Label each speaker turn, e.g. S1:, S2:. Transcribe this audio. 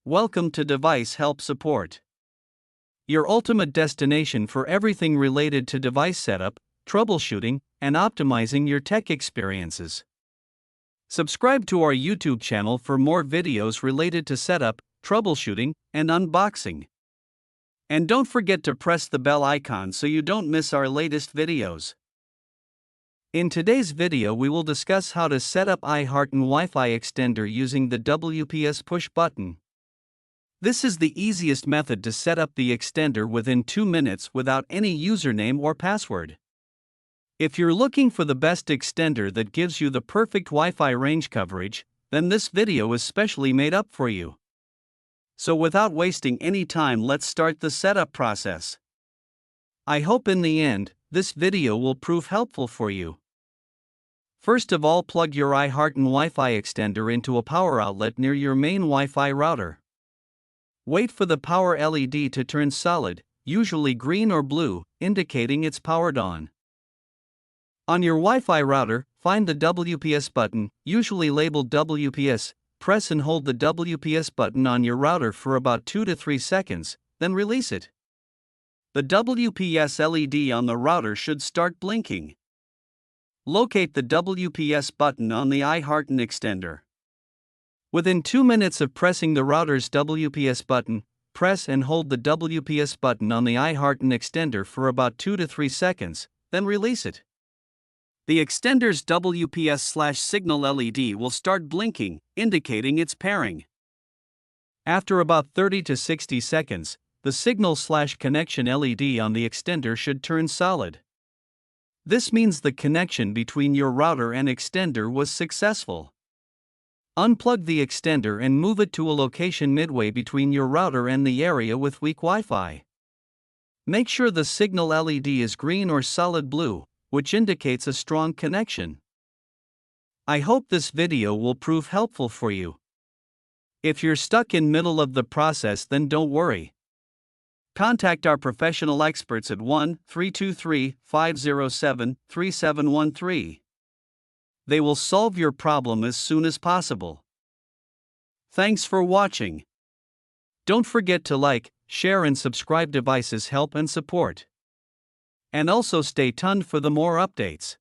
S1: Welcome to Device Help Support, your ultimate destination for everything related to device setup, troubleshooting, and optimizing your tech experiences. Subscribe to our YouTube channel for more videos related to setup, troubleshooting, and unboxing. And don't forget to press the bell icon so you don't miss our latest videos. In today's video, we will discuss how to set up iHARTAN Wi-Fi Extender using the WPS push button. This is the easiest method to set up the extender within 2 minutes without any username or password. If you're looking for the best extender that gives you the perfect Wi-Fi range coverage, then this video is specially made up for you. So without wasting any time, let's start the setup process. I hope in the end, this video will prove helpful for you. First of all, plug your iHARTAN Wi-Fi extender into a power outlet near your main Wi-Fi router. Wait for the power LED to turn solid, usually green or blue, indicating it's powered on. On your Wi-Fi router, find the WPS button, usually labeled WPS, press and hold the WPS button on your router for about 2 to 3 seconds, then release it. The WPS LED on the router should start blinking. Locate the WPS button on the iHARTAN extender. Within 2 minutes of pressing the router's WPS button, press and hold the WPS button on the iHARTAN extender for about 2 to 3 seconds, then release it. The extender's WPS/signal LED will start blinking, indicating it's pairing. After about 30 to 60 seconds, the signal/connection LED on the extender should turn solid. This means the connection between your router and extender was successful. Unplug the extender and move it to a location midway between your router and the area with weak Wi-Fi. Make sure the signal LED is green or solid blue, which indicates a strong connection. I hope this video will prove helpful for you. If you're stuck in middle of the process, then don't worry. Contact our professional experts at 1-323-507-3713. They will solve your problem as soon as possible. Thanks for watching. Don't forget to like, share and subscribe. Devices Help and Support. And also stay tuned for the more updates.